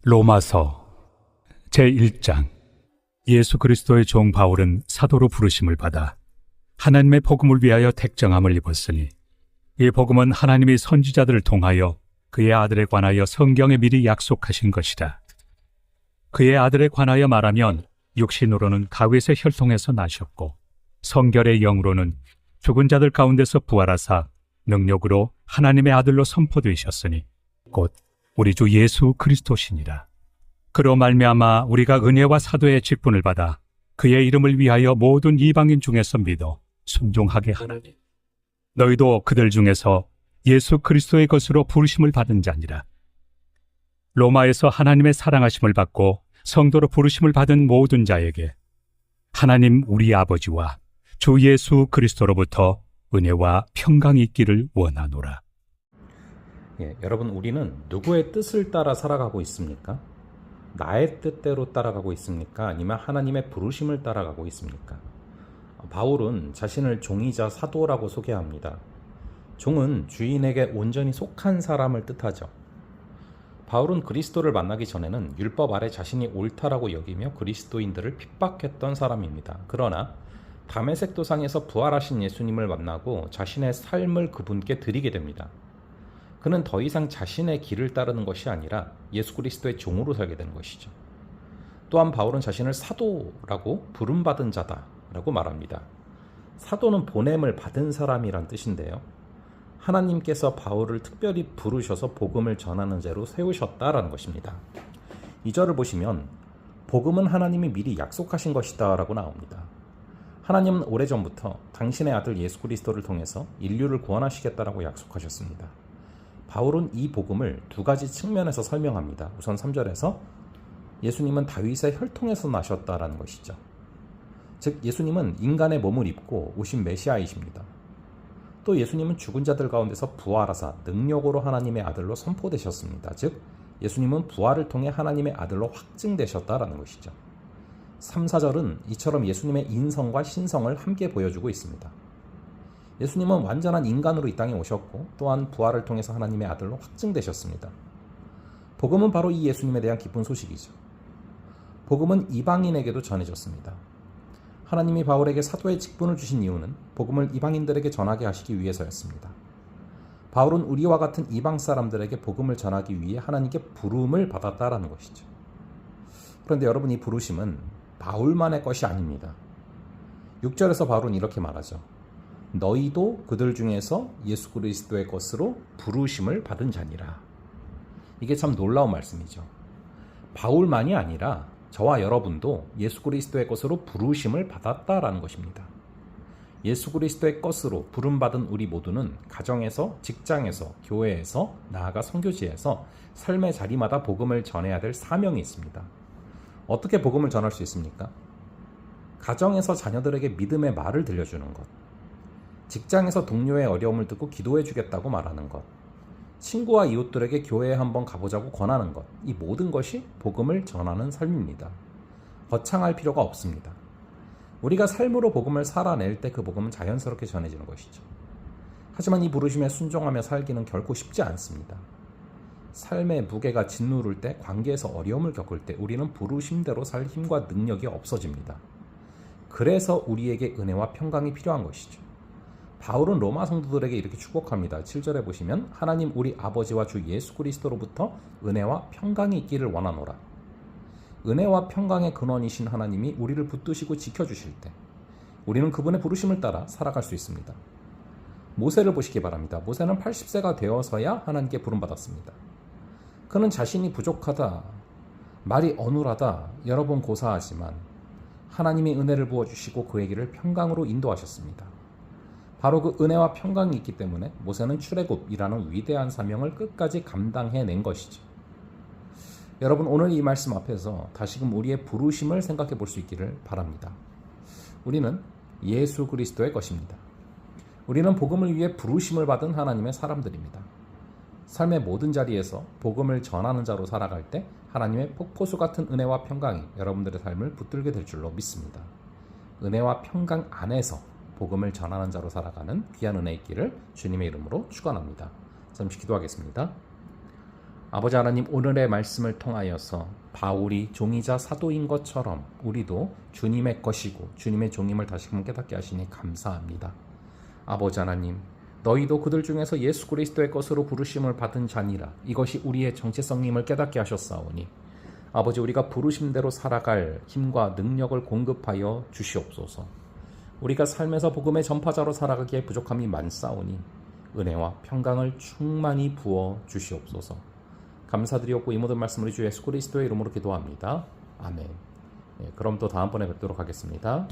로마서 제1장. 예수 그리스도의 종 바울은 사도로 부르심을 받아 하나님의 복음을 위하여 택정함을 입었으니, 이 복음은 하나님이 선지자들을 통하여 그의 아들에 관하여 성경에 미리 약속하신 것이라. 그의 아들에 관하여 말하면 육신으로는 다윗의 혈통에서 나셨고, 성결의 영으로는 죽은 자들 가운데서 부활하사 능력으로 하나님의 아들로 선포되셨으니 곧 우리 주 예수 그리스도시니라. 그로 말미암아 우리가 은혜와 사도의 직분을 받아 그의 이름을 위하여 모든 이방인 중에서 믿어 순종하게 하나니, 너희도 그들 중에서 예수 그리스도의 것으로 부르심을 받은 자니라. 로마에서 하나님의 사랑하심을 받고 성도로 부르심을 받은 모든 자에게 하나님 우리 아버지와 주 예수 그리스도로부터 은혜와 평강이 있기를 원하노라. 여러분, 우리는 누구의 뜻을 따라 살아가고 있습니까? 나의 뜻대로 따라가고 있습니까? 아니면 하나님의 부르심을 따라가고 있습니까? 바울은 자신을 종이자 사도라고 소개합니다. 종은 주인에게 온전히 속한 사람을 뜻하죠. 바울은 그리스도를 만나기 전에는 율법 아래 자신이 옳다라고 여기며 그리스도인들을 핍박했던 사람입니다. 그러나 다메섹 도상에서 부활하신 예수님을 만나고 자신의 삶을 그분께 드리게 됩니다. 그는 더 이상 자신의 길을 따르는 것이 아니라 예수 그리스도의 종으로 살게 되는 것이죠. 또한 바울은 자신을 사도라고 부름받은 자다라고 말합니다. 사도는 보냄을 받은 사람이란 뜻인데요, 하나님께서 바울을 특별히 부르셔서 복음을 전하는 자로 세우셨다라는 것입니다. 2절을 보시면 복음은 하나님이 미리 약속하신 것이다 라고 나옵니다. 하나님은 오래전부터 당신의 아들 예수 그리스도를 통해서 인류를 구원하시겠다라고 약속하셨습니다. 바울은 이 복음을 두 가지 측면에서 설명합니다. 우선 3절에서 예수님은 다윗의 혈통에서 나셨다라는 것이죠. 즉 예수님은 인간의 몸을 입고 오신 메시아이십니다. 또 예수님은 죽은 자들 가운데서 부활하사 능력으로 하나님의 아들로 선포되셨습니다. 즉 예수님은 부활을 통해 하나님의 아들로 확증되셨다라는 것이죠. 3, 4절은 이처럼 예수님의 인성과 신성을 함께 보여주고 있습니다. 예수님은 완전한 인간으로 이 땅에 오셨고 또한 부활을 통해서 하나님의 아들로 확증되셨습니다. 복음은 바로 이 예수님에 대한 기쁜 소식이죠. 복음은 이방인에게도 전해졌습니다. 하나님이 바울에게 사도의 직분을 주신 이유는 복음을 이방인들에게 전하게 하시기 위해서였습니다. 바울은 우리와 같은 이방 사람들에게 복음을 전하기 위해 하나님께 부름을 받았다라는 것이죠. 그런데 여러분, 이 부르심은 바울만의 것이 아닙니다. 6절에서 바울은 이렇게 말하죠. 너희도 그들 중에서 예수 그리스도의 것으로 부르심을 받은 자니라. 이게 참 놀라운 말씀이죠. 바울만이 아니라 저와 여러분도 예수 그리스도의 것으로 부르심을 받았다라는 것입니다. 예수 그리스도의 것으로 부름받은 우리 모두는 가정에서, 직장에서, 교회에서, 나아가 선교지에서 삶의 자리마다 복음을 전해야 될 사명이 있습니다. 어떻게 복음을 전할 수 있습니까? 가정에서 자녀들에게 믿음의 말을 들려주는 것, 직장에서 동료의 어려움을 듣고 기도해 주겠다고 말하는 것, 친구와 이웃들에게 교회에 한번 가보자고 권하는 것, 이 모든 것이 복음을 전하는 삶입니다. 거창할 필요가 없습니다. 우리가 삶으로 복음을 살아낼 때 그 복음은 자연스럽게 전해지는 것이죠. 하지만 이 부르심에 순종하며 살기는 결코 쉽지 않습니다. 삶의 무게가 짓누를 때, 관계에서 어려움을 겪을 때 우리는 부르심대로 살 힘과 능력이 없어집니다. 그래서 우리에게 은혜와 평강이 필요한 것이죠. 바울은 로마 성도들에게 이렇게 축복합니다. 7절에 보시면 하나님 우리 아버지와 주 예수 그리스도로부터 은혜와 평강이 있기를 원하노라. 은혜와 평강의 근원이신 하나님이 우리를 붙드시고 지켜주실 때 우리는 그분의 부르심을 따라 살아갈 수 있습니다. 모세를 보시기 바랍니다. 모세는 80세가 되어서야 하나님께 부름받았습니다. 그는 자신이 부족하다, 말이 어눌하다 여러 번 고사하지만 하나님이 은혜를 부어주시고 그의 길을 평강으로 인도하셨습니다. 바로 그 은혜와 평강이 있기 때문에 모세는 출애굽이라는 위대한 사명을 끝까지 감당해낸 것이죠. 여러분, 오늘 이 말씀 앞에서 다시금 우리의 부르심을 생각해 볼 수 있기를 바랍니다. 우리는 예수 그리스도의 것입니다. 우리는 복음을 위해 부르심을 받은 하나님의 사람들입니다. 삶의 모든 자리에서 복음을 전하는 자로 살아갈 때 하나님의 폭포수 같은 은혜와 평강이 여러분들의 삶을 붙들게 될 줄로 믿습니다. 은혜와 평강 안에서 복음을 전하는 자로 살아가는 귀한 은혜 있기를 주님의 이름으로 축원합니다. 잠시 기도하겠습니다. 아버지 하나님, 오늘의 말씀을 통하여서 바울이 종이자 사도인 것처럼 우리도 주님의 것이고 주님의 종임을 다시금 깨닫게 하시니 감사합니다. 아버지 하나님, 너희도 그들 중에서 예수 그리스도의 것으로 부르심을 받은 자니라. 이것이 우리의 정체성임을 깨닫게 하셨사오니 아버지, 우리가 부르심대로 살아갈 힘과 능력을 공급하여 주시옵소서. 우리가 삶에서 복음의 전파자로 살아가기에 부족함이 많사오니 은혜와 평강을 충만히 부어 주시옵소서. 감사드리옵고 이 모든 말씀을 주 예수 그리스도의 이름으로 기도합니다. 아멘. 그럼 또 다음번에 뵙도록 하겠습니다.